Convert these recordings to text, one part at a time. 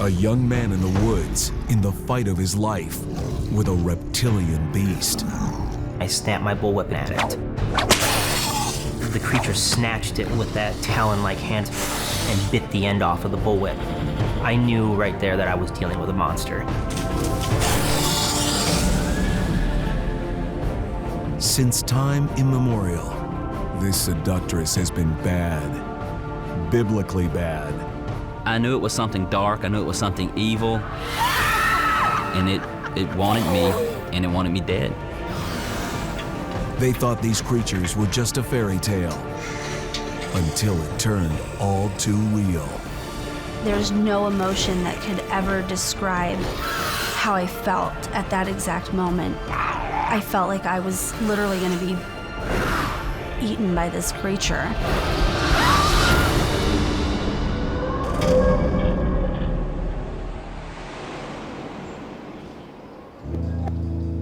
A young man in the woods in the fight of his life with a reptilian beast. I snapped my bullwhip at it. The creature snatched it with that talon-like hand and bit the end off of the bullwhip. I knew right there that I was dealing with a monster. Since time immemorial, this seductress has been bad, biblically bad. I knew it was something dark, I knew it was something evil, and it wanted me, and it wanted me dead. They thought these creatures were just a fairy tale, until it turned all too real. There's no emotion that could ever describe how I felt at that exact moment. I felt like I was literally going to be eaten by this creature.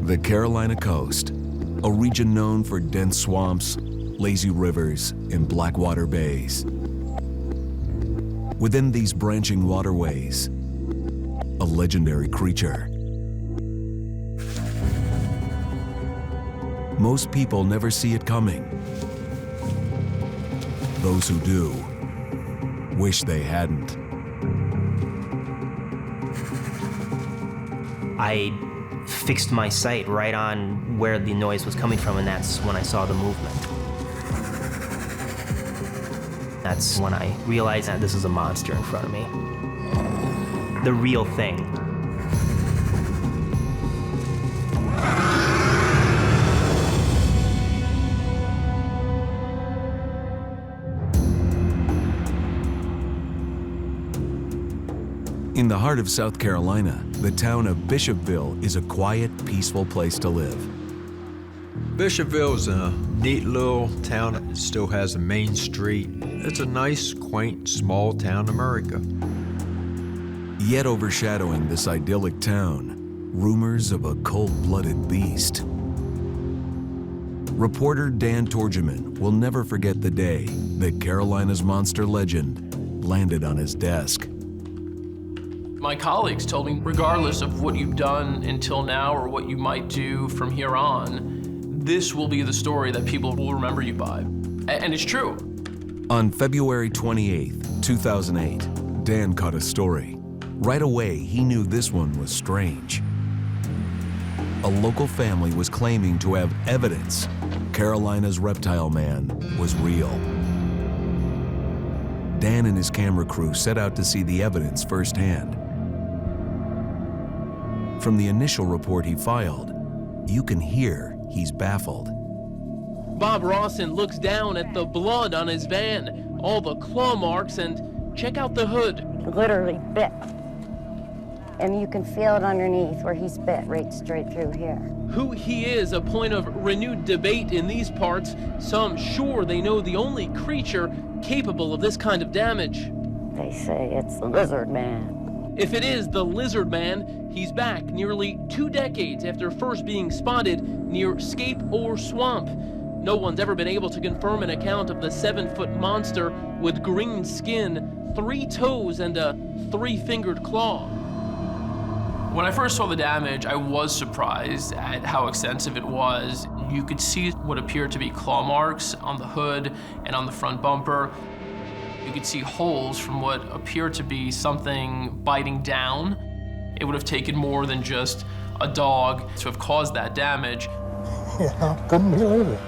The Carolina coast, a region known for dense swamps, lazy rivers, and blackwater bays. Within these branching waterways, a legendary creature. Most people never see it coming. Those who do wish they hadn't. I fixed my sight right on where the noise was coming from, and that's when I saw the movement. That's when I realized that this is a monster in front of me. The real thing. In the heart of South Carolina, the town of Bishopville is a quiet, peaceful place to live. Bishopville is a neat little town. It still has a main street. It's a nice, quaint, small town America. Yet overshadowing this idyllic town, rumors of a cold-blooded beast. Reporter Dan Torgeman will never forget the day that Carolina's monster legend landed on his desk. My colleagues told me, regardless of what you've done until now or what you might do from here on, this will be the story that people will remember you by. And it's true. On February 28, 2008, Dan caught a story. Right away, he knew this one was strange. A local family was claiming to have evidence Carolina's reptile man was real. Dan and his camera crew set out to see the evidence firsthand. From the initial report he filed, you can hear he's baffled. Bob Rawson looks down at the blood on his van, all the claw marks, and check out the hood. Literally bit. And you can feel it underneath where he's bit right straight through here. Who he is, a point of renewed debate in these parts. Some sure they know the only creature capable of this kind of damage. They say it's the lizard man. If it is the lizard man, he's back nearly 2 decades after first being spotted near Scape Ore Swamp. No one's ever been able to confirm an account of the 7-foot monster with green skin, 3 toes, and a 3-fingered claw. When I first saw the damage, I was surprised at how extensive it was. You could see what appeared to be claw marks on the hood and on the front bumper. You could see holes from what appeared to be something biting down. It would have taken more than just a dog to have caused that damage. Yeah, I couldn't believe it.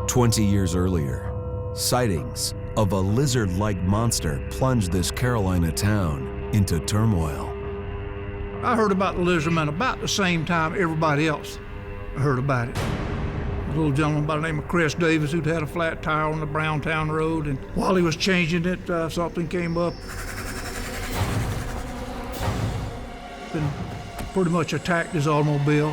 20 years earlier, sightings of a lizard-like monster plunged this Carolina town into turmoil. I heard about the lizardman about the same time everybody else heard about it. A little gentleman by the name of Chris Davis who'd had a flat tire on the Browntown Road, and while he was changing it, something came up and pretty much attacked his automobile.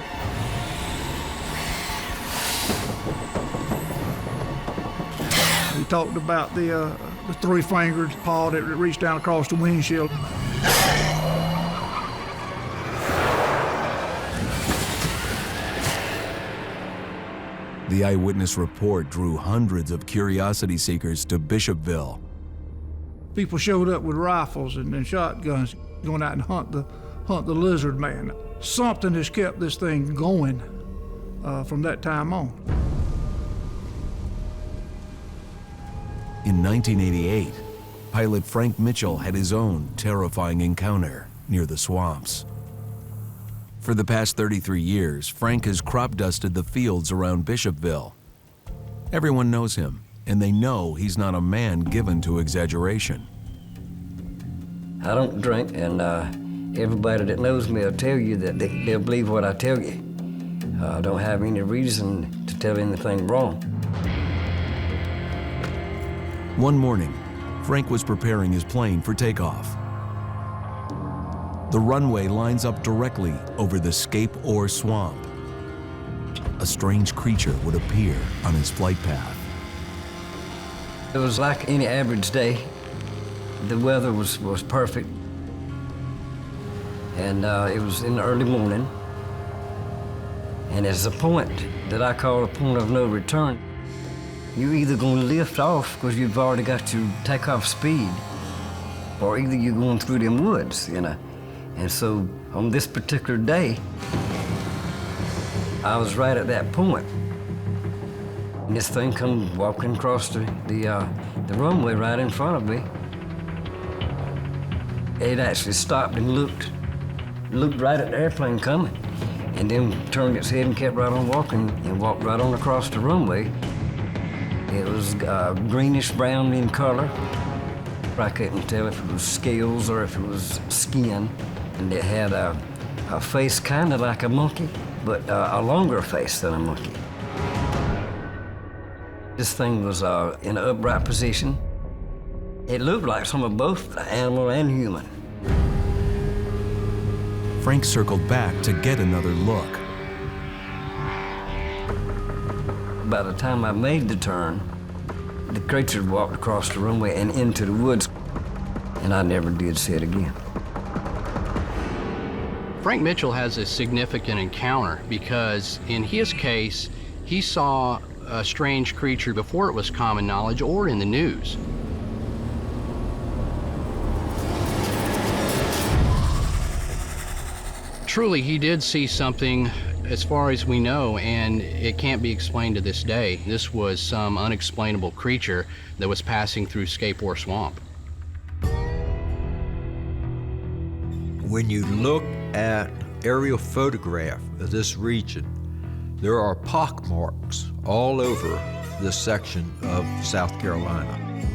He talked about the 3-fingered paw that reached down across the windshield. The eyewitness report drew hundreds of curiosity seekers to Bishopville. People showed up with rifles and shotguns, going out and hunt the lizard man. Something has kept this thing going from that time on. In 1988, pilot Frank Mitchell had his own terrifying encounter near the swamps. For the past 33 years, Frank has crop dusted the fields around Bishopville. Everyone knows him, and they know he's not a man given to exaggeration. I don't drink, and everybody that knows me will tell you that they'll believe what I tell you. I don't have any reason to tell anything wrong. One morning, Frank was preparing his plane for takeoff. The runway lines up directly over the Scape Ore Swamp. A strange creature would appear on his flight path. It was like any average day. The weather was perfect. And it was in the early morning. And it's a point that I call a point of no return. You're either going to lift off because you've already got your takeoff speed, or either you're going through them woods, you know. And so on this particular day, I was right at that point. And this thing come walking across the runway right in front of me. It actually stopped and looked right at the airplane coming, and then turned its head and kept right on walking and walked right on across the runway. It was greenish brown in color. I couldn't tell if it was scales or if it was skin. And it had a face kind of like a monkey, but a longer face than a monkey. This thing was in an upright position. It looked like some of both animal and human. Frank circled back to get another look. By the time I made the turn, the creature walked across the runway and into the woods, and I never did see it again. Frank Mitchell has a significant encounter because in his case, he saw a strange creature before it was common knowledge or in the news. Truly, he did see something as far as we know, and it can't be explained to this day. This was some unexplainable creature that was passing through Scape Ore Swamp. When you look at aerial photograph of this region, there are pockmarks all over this section of South Carolina.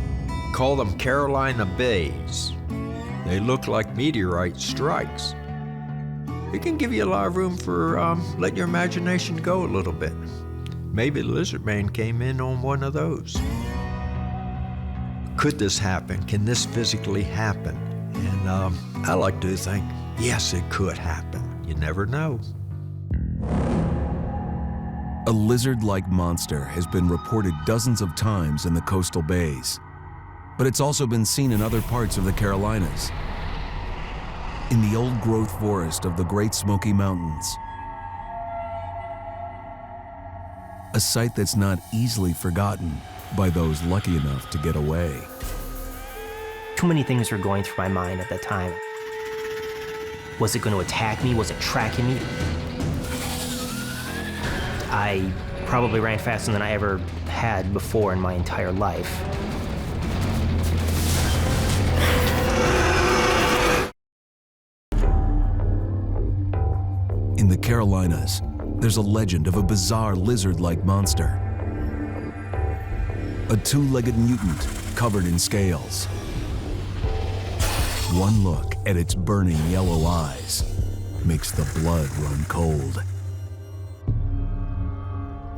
Call them Carolina Bays. They look like meteorite strikes. It can give you a lot of room for let your imagination go a little bit. Maybe the lizard man came in on one of those. Could this happen? Can this physically happen? And I like to think, yes, it could happen. You never know. A lizard-like monster has been reported dozens of times in the coastal bays, but it's also been seen in other parts of the Carolinas. In the old-growth forest of the Great Smoky Mountains. A sight that's not easily forgotten by those lucky enough to get away. Too many things were going through my mind at that time. Was it going to attack me? Was it tracking me? I probably ran faster than I ever had before in my entire life. In the Carolinas, there's a legend of a bizarre lizard-like monster. A two-legged mutant covered in scales. One look at its burning yellow eyes makes the blood run cold.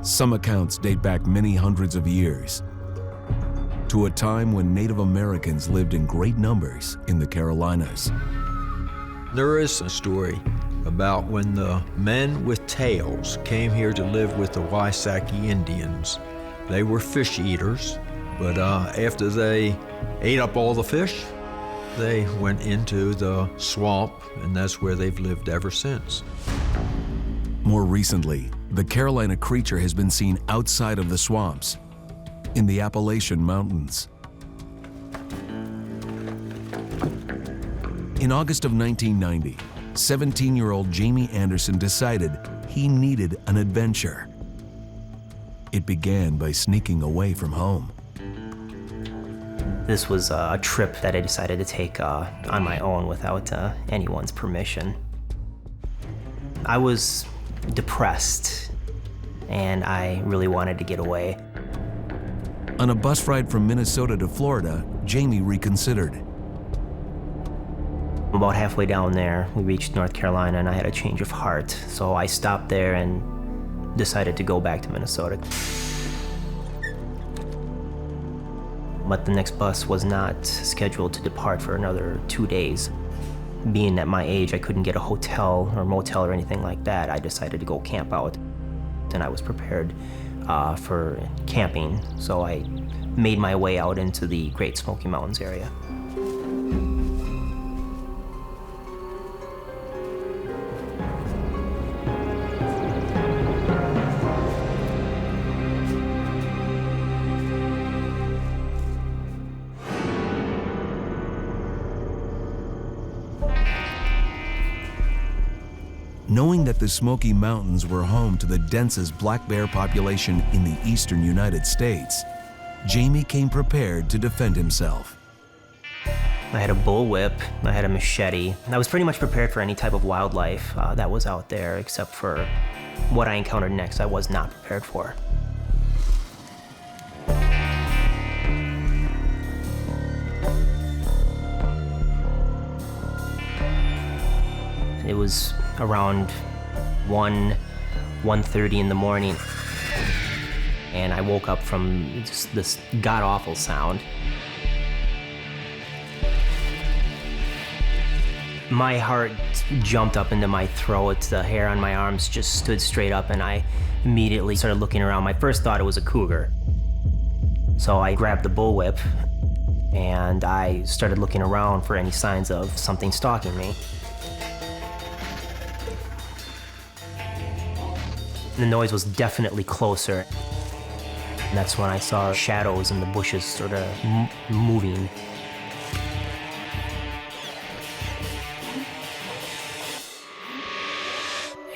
Some accounts date back many hundreds of years to a time when Native Americans lived in great numbers in the Carolinas. There is a story about when the men with tails came here to live with the Waisaki Indians. They were fish eaters, but after they ate up all the fish, they went into the swamp, and that's where they've lived ever since. More recently, the Carolina creature has been seen outside of the swamps, in the Appalachian Mountains. In August of 1990, 17-year-old Jamie Anderson decided he needed an adventure. It began by sneaking away from home. This was a trip that I decided to take on my own without anyone's permission. I was depressed, and I really wanted to get away. On a bus ride from Minnesota to Florida, Jamie reconsidered. About halfway down there, we reached North Carolina, and I had a change of heart. So I stopped there and decided to go back to Minnesota. But the next bus was not scheduled to depart for another 2 days. Being at my age, I couldn't get a hotel or motel or anything like that. I decided to go camp out, and I was prepared for camping. So I made my way out into the Great Smoky Mountains area. Knowing that the Smoky Mountains were home to the densest black bear population in the eastern United States, Jamie came prepared to defend himself. I had a bullwhip, I had a machete. I was pretty much prepared for any type of wildlife that was out there, except for what I encountered next I was not prepared for. It was around 1:30 in the morning, and I woke up from just this god-awful sound. My heart jumped up into my throat, the hair on my arms just stood straight up, and I immediately started looking around. My first thought it was a cougar. So I grabbed the bullwhip, and I started looking around for any signs of something stalking me. The noise was definitely closer. And that's when I saw shadows in the bushes sort of moving.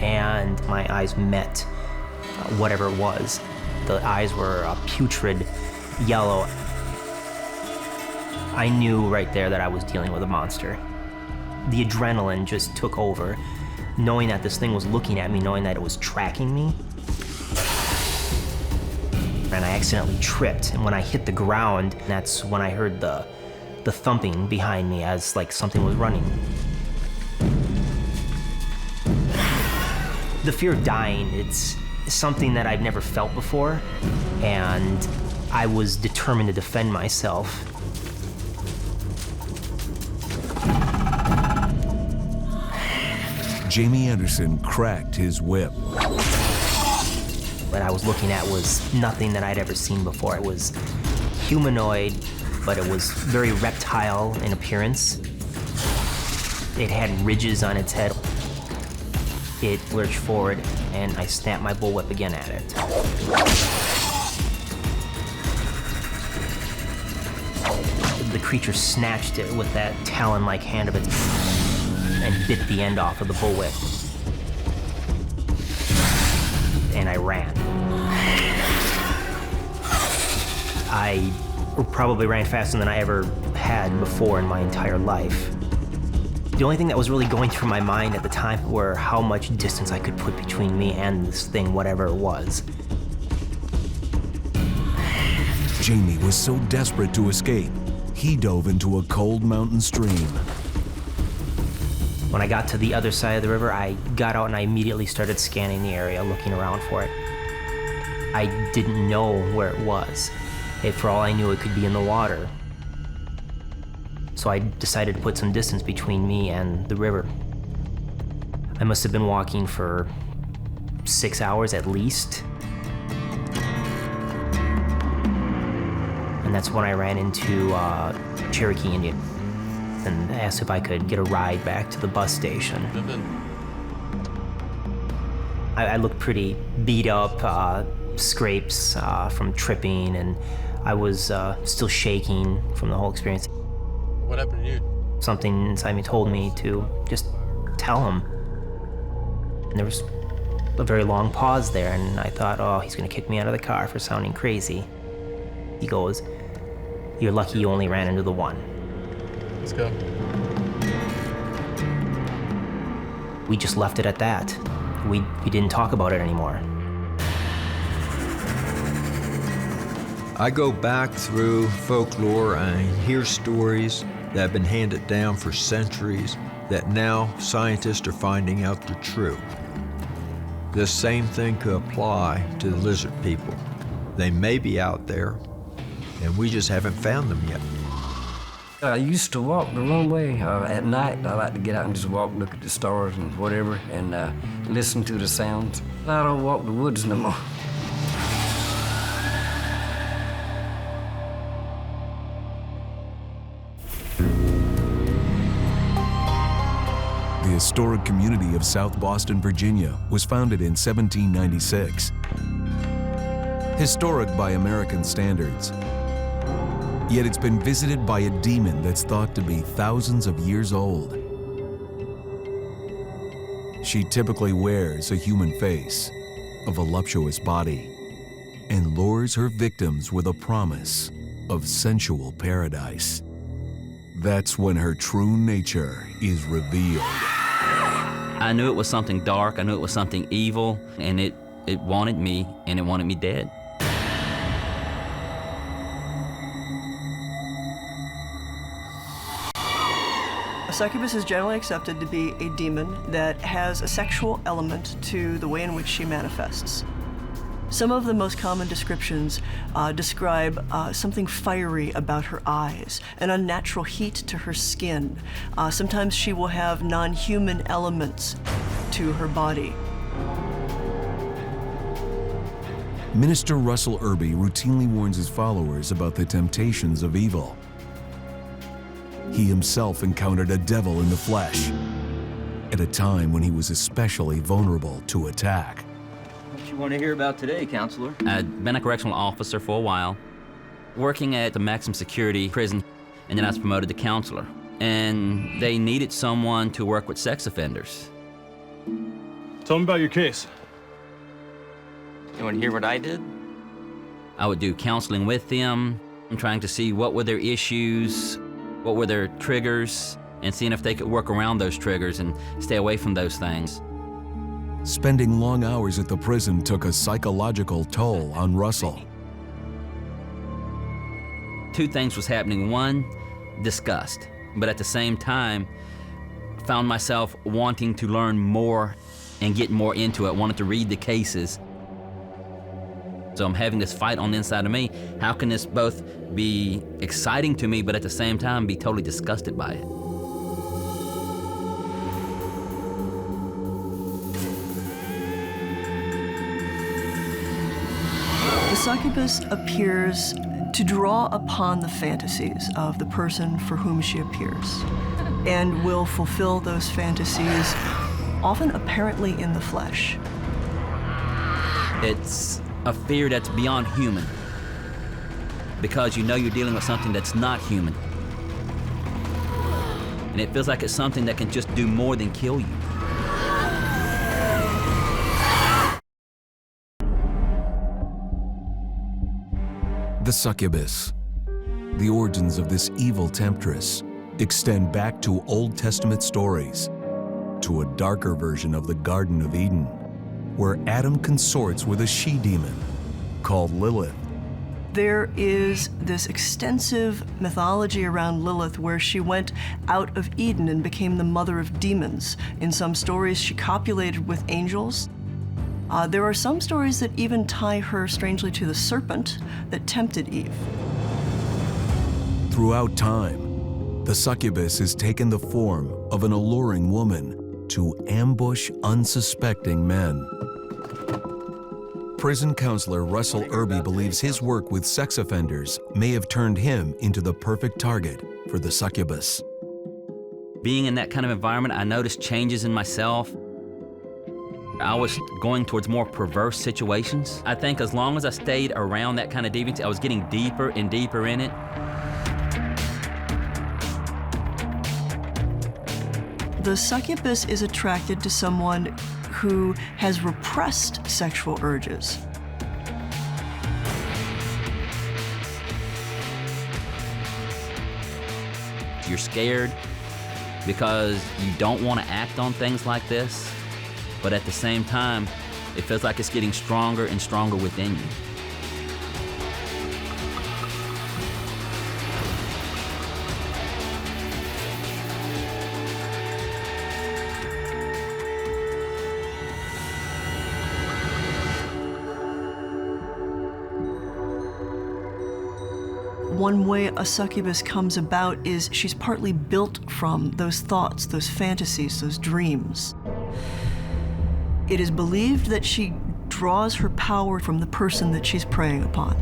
And my eyes met whatever it was. The eyes were a putrid yellow. I knew right there that I was dealing with a monster. The adrenaline just took over. Knowing that this thing was looking at me, knowing that it was tracking me. And I accidentally tripped, and when I hit the ground, that's when I heard the thumping behind me as like something was running. The fear of dying, it's something that I've never felt before, and I was determined to defend myself. Jamie Anderson cracked his whip. What I was looking at was nothing that I'd ever seen before. It was humanoid, but it was very reptile in appearance. It had ridges on its head. It lurched forward, and I snapped my bullwhip again at it. The creature snatched it with that talon-like hand of its and bit the end off of the bullwhip. And I ran. I probably ran faster than I ever had before in my entire life. The only thing that was really going through my mind at the time were how much distance I could put between me and this thing, whatever it was. Jamie was so desperate to escape, he dove into a cold mountain stream. When I got to the other side of the river, I got out and I immediately started scanning the area, looking around for it. I didn't know where it was. For all I knew, it could be in the water. So I decided to put some distance between me and the river. I must have been walking for 6 hours at least. And that's when I ran into Cherokee Indian and asked if I could get a ride back to the bus station. I looked pretty beat up, scrapes from tripping, and I was still shaking from the whole experience. What happened to you? Something inside me told me to just tell him. And there was a very long pause there, and I thought, oh, he's gonna kick me out of the car for sounding crazy. He goes, "You're lucky you only ran into the one." Let's go. We just left it at that. We didn't talk about it anymore. I go back through folklore and hear stories that have been handed down for centuries that now scientists are finding out they're true. The same thing could apply to the lizard people. They may be out there, and we just haven't found them yet. I used to walk the runway at night. I like to get out and just walk, look at the stars and whatever, and listen to the sounds. I don't walk the woods no more. The historic community of South Boston, Virginia was founded in 1796. Historic by American standards. Yet it's been visited by a demon that's thought to be thousands of years old. She typically wears a human face, a voluptuous body, and lures her victims with a promise of sensual paradise. That's when her true nature is revealed. I knew it was something dark, I knew it was something evil, and it wanted me, and it wanted me dead. A succubus is generally accepted to be a demon that has a sexual element to the way in which she manifests. Some of the most common descriptions describe something fiery about her eyes, an unnatural heat to her skin. Sometimes she will have non-human elements to her body. Minister Russell Irby routinely warns his followers about the temptations of evil. He himself encountered a devil in the flesh at a time when he was especially vulnerable to attack. What you want to hear about today, counselor? I'd been a correctional officer for a while, working at the maximum security prison, and then I was promoted to counselor. And they needed someone to work with sex offenders. Tell me about your case. You want to hear what I did? I would do counseling with them, trying to see what were their issues, what were their triggers, and seeing if they could work around those triggers and stay away from those things. Spending long hours at the prison took a psychological toll on Russell. Two things was happening. One, disgust, but at the same time, found myself wanting to learn more and get more into it, wanted to read the cases. So I'm having this fight on the inside of me. How can this both be exciting to me, but at the same time be totally disgusted by it? The succubus appears to draw upon the fantasies of the person for whom she appears, and will fulfill those fantasies, often apparently in the flesh. It's a fear that's beyond human, because you know you're dealing with something that's not human. And it feels like it's something that can just do more than kill you. The succubus. The origins of this evil temptress extend back to Old Testament stories, to a darker version of the Garden of Eden, where Adam consorts with a she-demon called Lilith. There is this extensive mythology around Lilith where she went out of Eden and became the mother of demons. In some stories, she copulated with angels. There are some stories that even tie her strangely to the serpent that tempted Eve. Throughout time, the succubus has taken the form of an alluring woman to ambush unsuspecting men. Prison counselor Russell Irby believes his work with sex offenders may have turned him into the perfect target for the succubus. Being in that kind of environment, I noticed changes in myself. I was going towards more perverse situations. I think as long as I stayed around that kind of deviance, I was getting deeper and deeper in it. The succubus is attracted to someone who has repressed sexual urges. You're scared because you don't want to act on things like this, but at the same time, it feels like it's getting stronger and stronger within you. One way a succubus comes about is she's partly built from those thoughts, those fantasies, those dreams. It is believed that she draws her power from the person that she's preying upon.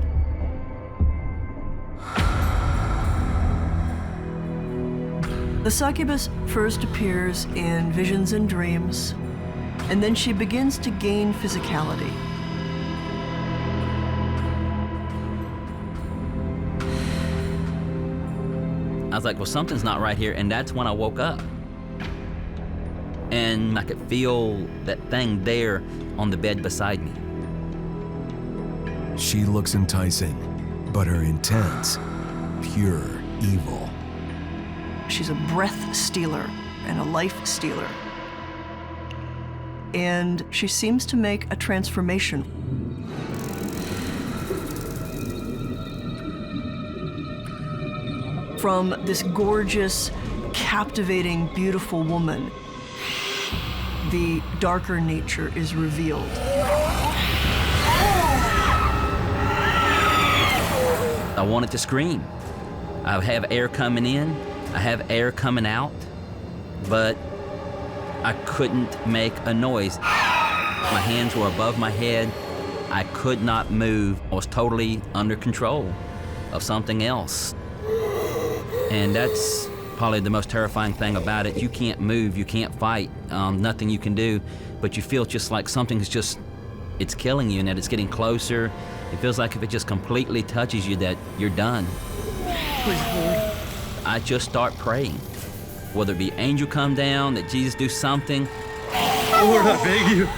The succubus first appears in visions and dreams, and then she begins to gain physicality. I was like, well, something's not right here, and that's when I woke up. And I could feel that thing there on the bed beside me. She looks enticing, but her intent's pure evil. She's a breath stealer and a life stealer. And she seems to make a transformation. From this gorgeous, captivating, beautiful woman, the darker nature is revealed. I wanted to scream. I have air coming in, I have air coming out, but I couldn't make a noise. My hands were above my head. I could not move. I was totally under control of something else. And that's probably the most terrifying thing about it. You can't move, you can't fight, nothing you can do, but you feel just like something's just, it's killing you and that it's getting closer. It feels like if it just completely touches you that you're done. I just start praying. Whether it be angel come down, that Jesus do something. Lord, I beg you.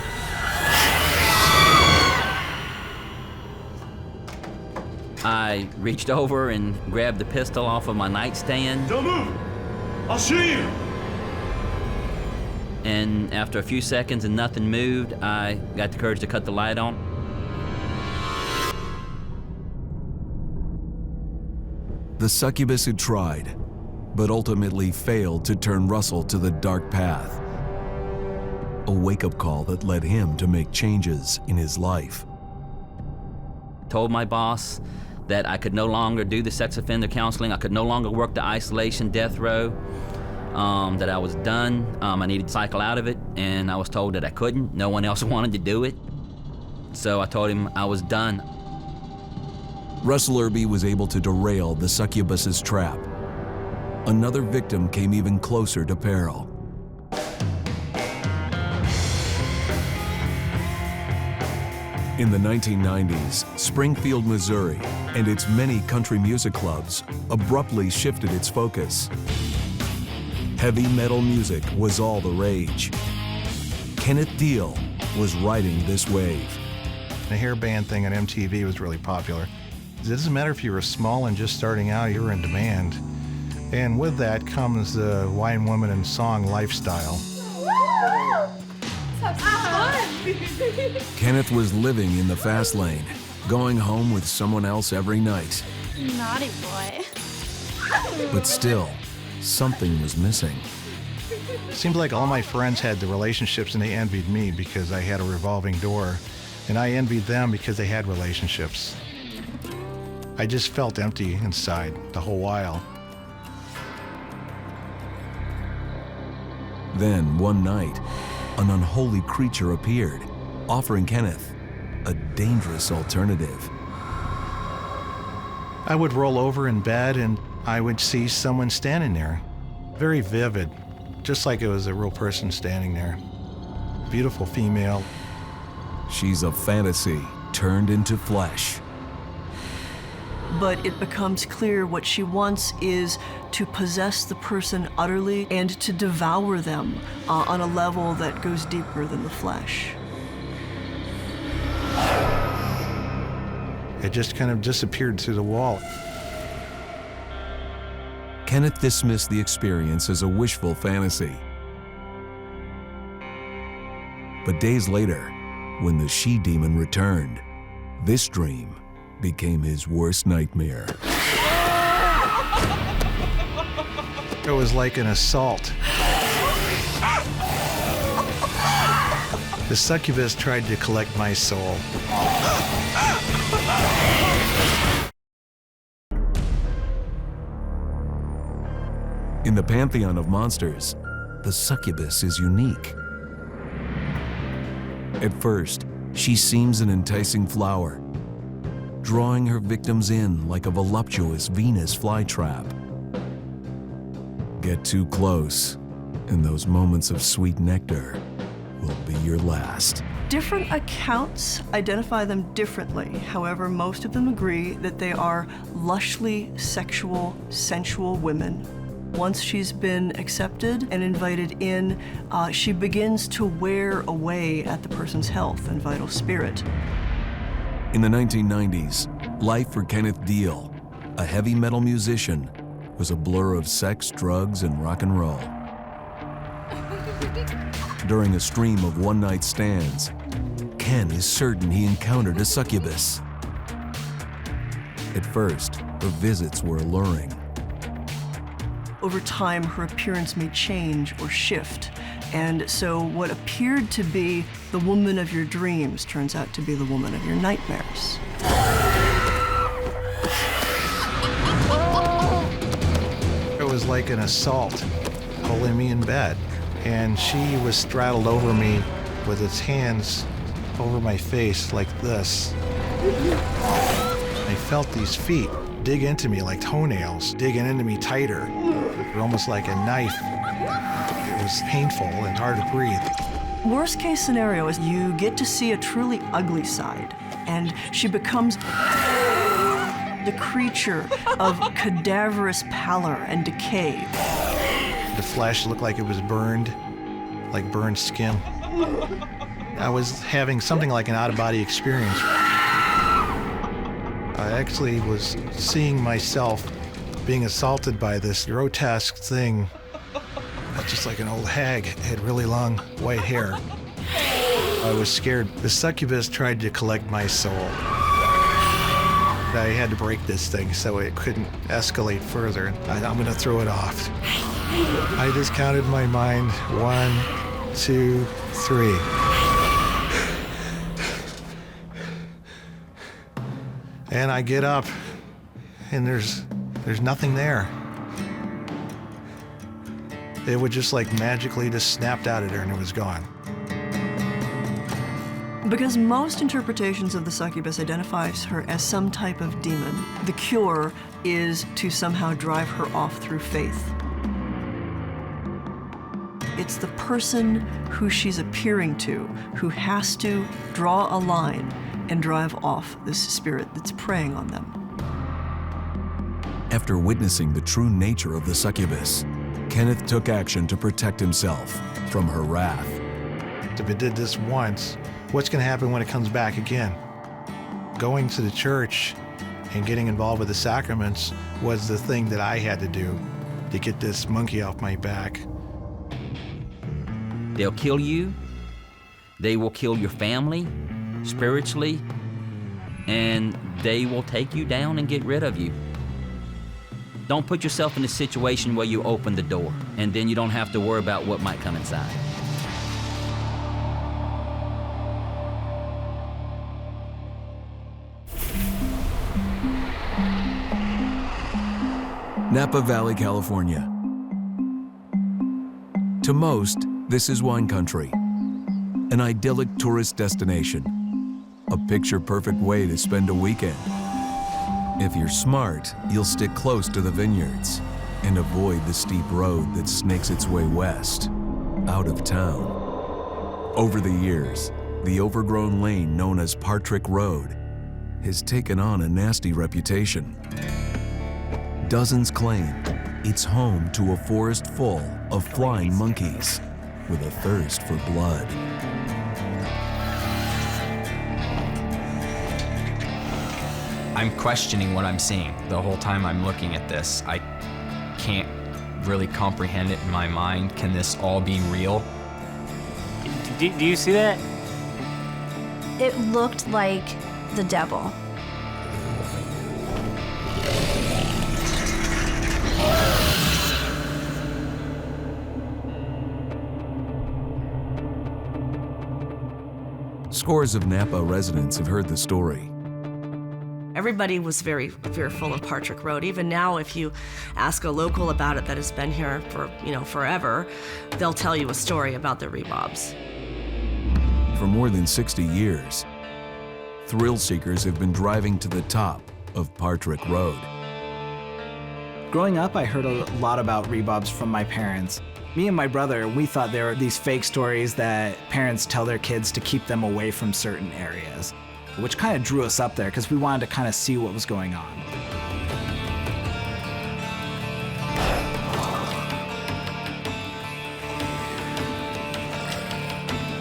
I reached over and grabbed the pistol off of my nightstand. Don't move! I'll shoot you! And after a few seconds and nothing moved, I got the courage to cut the light on. The succubus had tried, but ultimately failed to turn Russell to the dark path. A wake-up call that led him to make changes in his life. Told my boss that I could no longer do the sex offender counseling. I could no longer work the isolation death row, that I was done. I needed to cycle out of it, and I was told that I couldn't. No one else wanted to do it. So I told him I was done. Russell Irby was able to derail the succubus's trap. Another victim came even closer to peril. In the 1990s, Springfield, Missouri, and its many country music clubs abruptly shifted its focus. Heavy metal music was all the rage. Kenneth Deal was riding this wave. The hair band thing on MTV was really popular. It doesn't matter if you were small and just starting out, you were in demand. And with that comes the wine, woman, and song lifestyle. Kenneth was living in the fast lane, going home with someone else every night. Naughty boy. But still, something was missing. Seemed like all my friends had the relationships and they envied me because I had a revolving door. And I envied them because they had relationships. I just felt empty inside the whole while. Then, one night, an unholy creature appeared, offering Kenneth a dangerous alternative. I would roll over in bed and I would see someone standing there. Very vivid, just like it was a real person standing there. Beautiful female. She's a fantasy turned into flesh. but it becomes clear what she wants is to possess the person utterly and to devour them on a level that goes deeper than the flesh. It just kind of disappeared through the wall. Kenneth dismissed the experience as a wishful fantasy. But days later, when the she-demon returned, this dream became his worst nightmare. It was like an assault. The succubus tried to collect my soul. In the pantheon of monsters, the succubus is unique. At first, she seems an enticing flower, drawing her victims in like a voluptuous Venus flytrap. Get too close, and those moments of sweet nectar will be your last. Different accounts identify them differently. However, most of them agree that they are lushly sexual, sensual women. Once she's been accepted and invited in, she begins to wear away at the person's health and vital spirit. In the 1990s, life for Kenneth Deal, a heavy metal musician, was a blur of sex, drugs, and rock and roll. During a stream of one-night stands, Ken is certain he encountered a succubus. At first, her visits were alluring. Over time, her appearance may change or shift. And so what appeared to be the woman of your dreams turns out to be the woman of your nightmares. It was like an assault, holding me in bed. And she was straddled over me with its hands over my face like this. I felt these feet dig into me like toenails, digging into me tighter, almost like a knife. It was painful and hard to breathe. Worst case scenario is you get to see a truly ugly side, and she becomes the creature of cadaverous pallor and decay. The flesh looked like it was burned, like burned skin. I was having something like an out-of-body experience. I actually was seeing myself being assaulted by this grotesque thing, just like an old hag, had really long white hair. I was scared. The succubus tried to collect my soul. I had to break this thing so it couldn't escalate further. I'm gonna throw it off. I just counted my mind, 1, 2, 3. And I get up, and there's nothing there. It would just like magically just snapped out of there and it was gone. Because most interpretations of the succubus identifies her as some type of demon, the cure is to somehow drive her off through faith. It's the person who she's appearing to who has to draw a line and drive off this spirit that's preying on them. After witnessing the true nature of the succubus, Kenneth took action to protect himself from her wrath. If it did this once, what's going to happen when it comes back again? Going to the church and getting involved with the sacraments was the thing that I had to do to get this monkey off my back. They'll kill you. They will kill your family, spiritually, and they will take you down and get rid of you. Don't put yourself in a situation where you open the door and then you don't have to worry about what might come inside. Napa Valley, California. To most, this is wine country, an idyllic tourist destination, a picture-perfect way to spend a weekend. If you're smart, you'll stick close to the vineyards and avoid the steep road that snakes its way west, out of town. Over the years, the overgrown lane known as Partrik Road has taken on a nasty reputation. Dozens claim it's home to a forest full of flying monkeys with a thirst for blood. I'm questioning what I'm seeing the whole time I'm looking at this. I can't really comprehend it in my mind. Can this all be real? Do you see that? It looked like the devil. Scores of Napa residents have heard the story. Everybody was very fearful of Partrik Road. Even now, if you ask a local about it that has been here for, forever, they'll tell you a story about the Reebobs. For more than 60 years, thrill seekers have been driving to the top of Partrik Road. Growing up, I heard a lot about Reebobs from my parents. Me and my brother, we thought there were these fake stories that parents tell their kids to keep them away from certain areas, which kind of drew us up there because we wanted to kind of see what was going on.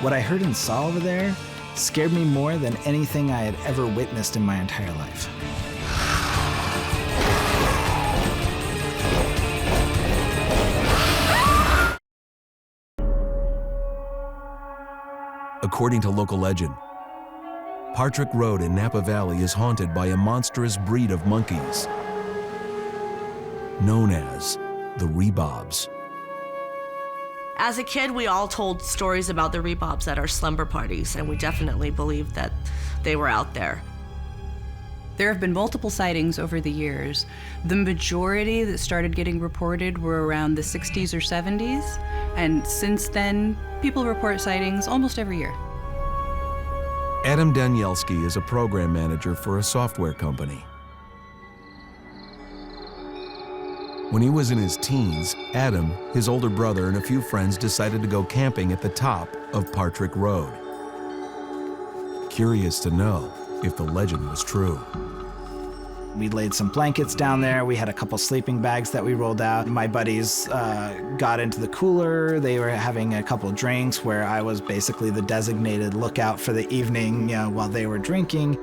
What I heard and saw over there scared me more than anything I had ever witnessed in my entire life. According to local legend, Partrik Road in Napa Valley is haunted by a monstrous breed of monkeys known as the Reebobs. As a kid, we all told stories about the Reebobs at our slumber parties, and we definitely believed that they were out there. There have been multiple sightings over the years. The majority that started getting reported were around the 60s or 70s, and since then, people report sightings almost every year. Adam Danielski is a program manager for a software company. When he was in his teens, Adam, his older brother, and a few friends decided to go camping at the top of Partrik Road. Curious to know if the legend was true. We laid some blankets down there. We had a couple sleeping bags that we rolled out. My buddies got into the cooler. They were having a couple drinks where I was basically the designated lookout for the evening, while they were drinking.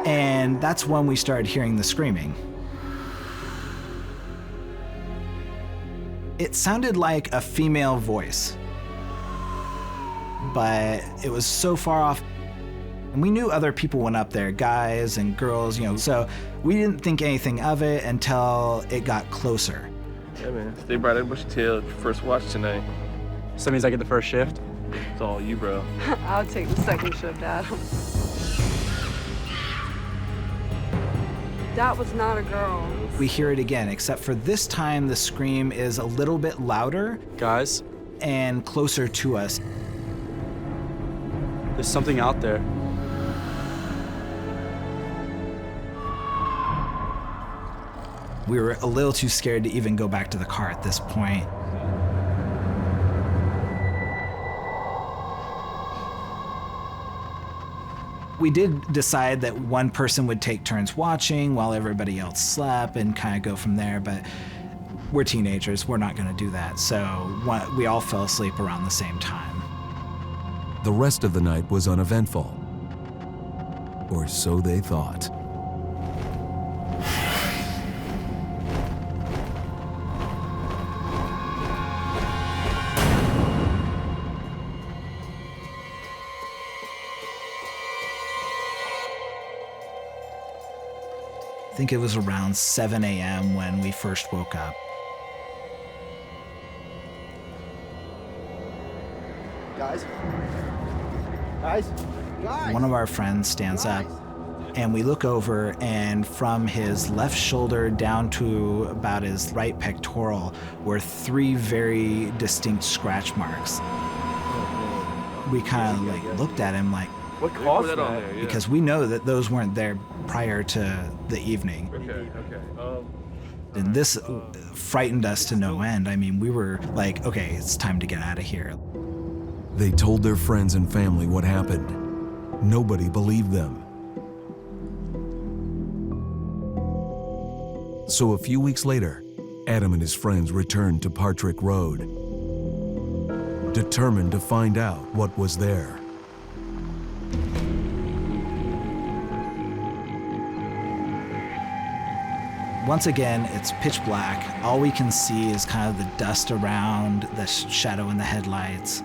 And that's when we started hearing the screaming. It sounded like a female voice, but it was so far off. And we knew other people went up there, guys and girls, so we didn't think anything of it until it got closer. Yeah, man, stay bright and bushy tail first watch tonight. So that means I get the first shift? It's all you, bro. I'll take the second shift, Adam. That was not a girl. We hear it again, except for this time the scream is a little bit louder. Guys? And closer to us. There's something out there. We were a little too scared to even go back to the car at this point. We did decide that one person would take turns watching while everybody else slept and kind of go from there, but we're teenagers, we're not gonna do that. So we all fell asleep around the same time. The rest of the night was uneventful, or so they thought. I think it was around 7 a.m. when we first woke up. Guys? One of our friends stands up and we look over, and from his left shoulder down to about his right pectoral were 3 very distinct scratch marks. We kind of looked at him like, what caused that? Because we know that those weren't there prior to the evening. Okay. And this frightened us to no end. I mean, we were like, okay, it's time to get out of here. They told their friends and family what happened, nobody believed them. So a few weeks later, Adam and his friends returned to Partrik Road, determined to find out what was there. Once again, it's pitch black. All we can see is kind of the dust around, the shadow in the headlights.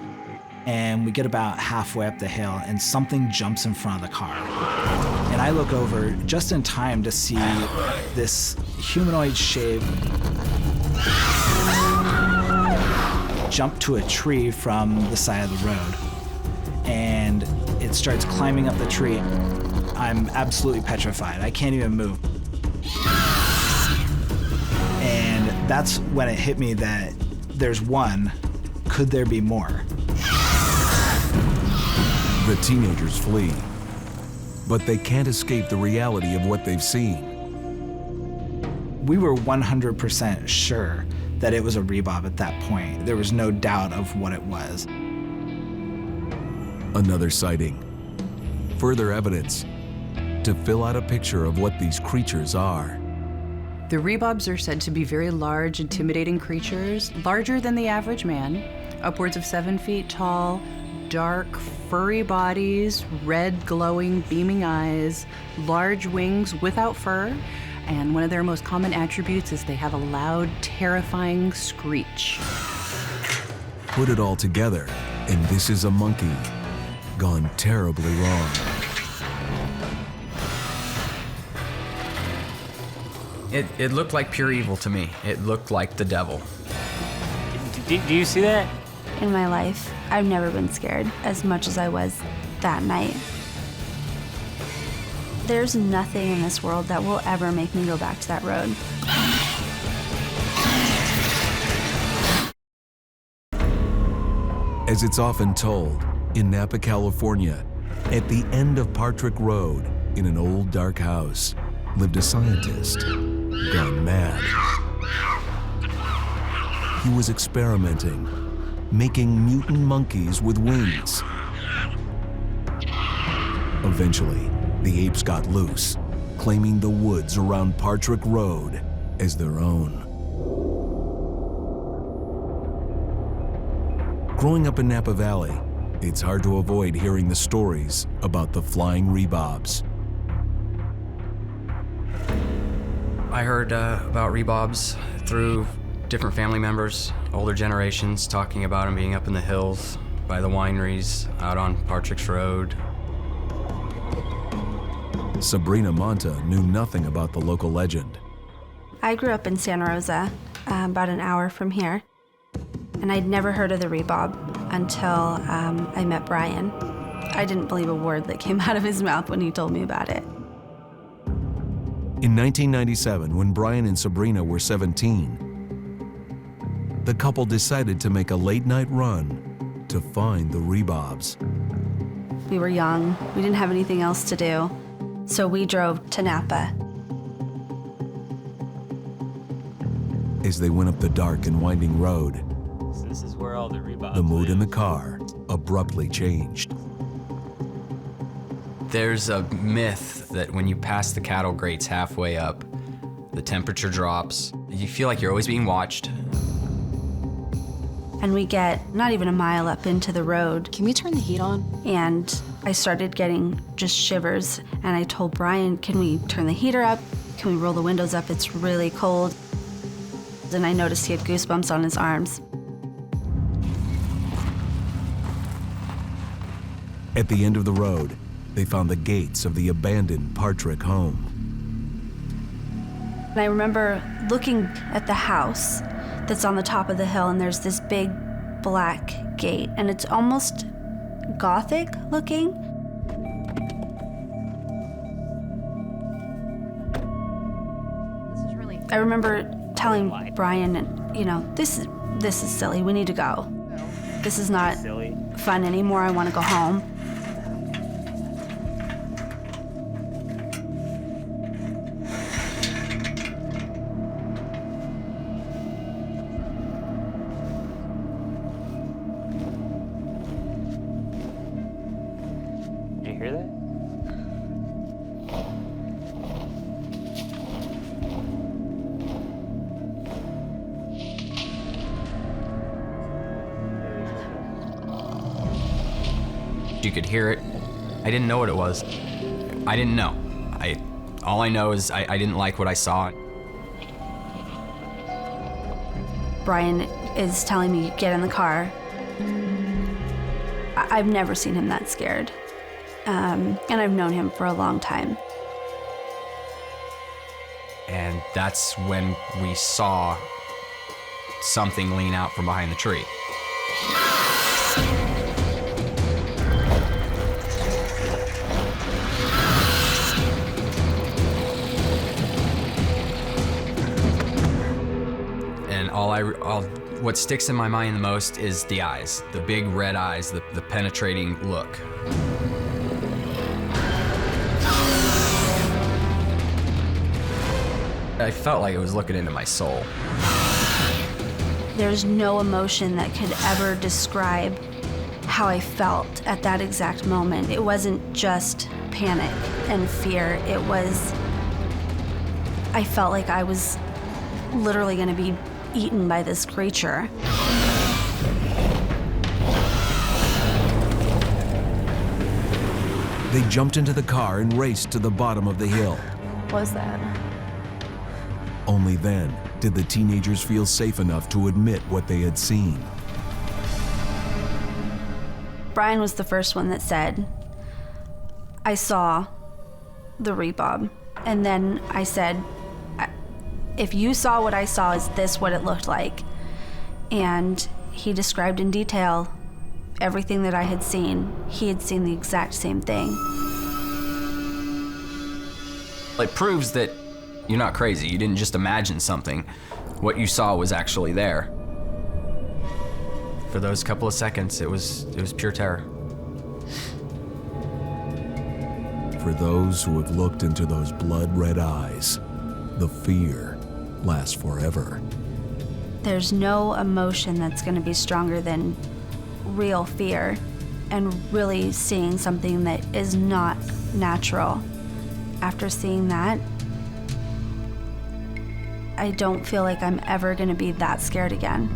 And we get about halfway up the hill and something jumps in front of the car. And I look over just in time to see this humanoid shape jump to a tree from the side of the road. And it starts climbing up the tree. I'm absolutely petrified. I can't even move. And that's when it hit me that there's one. Could there be more? The teenagers flee, but they can't escape the reality of what they've seen. We were 100% sure that it was a Reebob at that point. There was no doubt of what it was. Another sighting. Further evidence to fill out a picture of what these creatures are. The Reebobs are said to be very large, intimidating creatures, larger than the average man, upwards of 7 feet tall, dark, furry bodies, red, glowing, beaming eyes, large wings without fur, and one of their most common attributes is they have a loud, terrifying screech. Put it all together, and this is a monkey gone terribly wrong. It looked like pure evil to me. It looked like the devil. Do you see that? In my life, I've never been scared as much as I was that night. There's nothing in this world that will ever make me go back to that road. As it's often told, in Napa, California, at the end of Partrik Road, in an old dark house, lived a scientist gone mad. He was experimenting, making mutant monkeys with wings. Eventually, the apes got loose, claiming the woods around Partrik Road as their own. Growing up in Napa Valley, it's hard to avoid hearing the stories about the flying Reebobs. I heard about Reebobs through different family members, older generations, talking about them being up in the hills by the wineries, out on Partrik Road. Sabrina Monta knew nothing about the local legend. I grew up in Santa Rosa, about an hour from here, and I'd never heard of the Reebob until I met Brian. I didn't believe a word that came out of his mouth when he told me about it. In 1997, when Brian and Sabrina were 17, the couple decided to make a late-night run to find the Reebobs. We were young, we didn't have anything else to do, so we drove to Napa. As they went up the dark and winding road, So this is where all the Reebobs the mood live. in the car abruptly changed. There's a myth that when you pass the cattle grates halfway up, the temperature drops. You feel like you're always being watched. And we get not even a mile up into the road. Can we turn the heat on? And I started getting just shivers. And I told Brian, can we turn the heater up? Can we roll the windows up? It's really cold. And I noticed he had goosebumps on his arms. At the end of the road, they found the gates of the abandoned Partrik home. And I remember looking at the house that's on the top of the hill, and there's this big black gate, and it's almost Gothic looking. I remember telling Brian, you know, this is silly. We need to go. This is not fun anymore. I want to go home. hear that? You could hear it. I didn't know what it was. I didn't know. All I know is I didn't like what I saw. Brian is telling me, get in the car. I've never seen him that scared. And I've known him for a long time. And that's when we saw something lean out from behind the tree. What sticks in my mind the most is the eyes, the big red eyes, the penetrating look. I felt like it was looking into my soul. There's no emotion that could ever describe how I felt at that exact moment. It wasn't just panic and fear. It was, I felt like I was literally going to be eaten by this creature. They jumped into the car and raced to the bottom of the hill. What was that? Only then did the teenagers feel safe enough to admit what they had seen. Brian was the first one that said, I saw the Reebob. And then I said, if you saw what I saw, is this what it looked like? And he described in detail everything that I had seen. He had seen the exact same thing. It proves that you're not crazy. You didn't just imagine something. What you saw was actually there. For those couple of seconds, it was pure terror. For those who have looked into those blood-red eyes, the fear lasts forever. There's no emotion that's going to be stronger than real fear and really seeing something that is not natural. After seeing that, I don't feel like I'm ever going to be that scared again.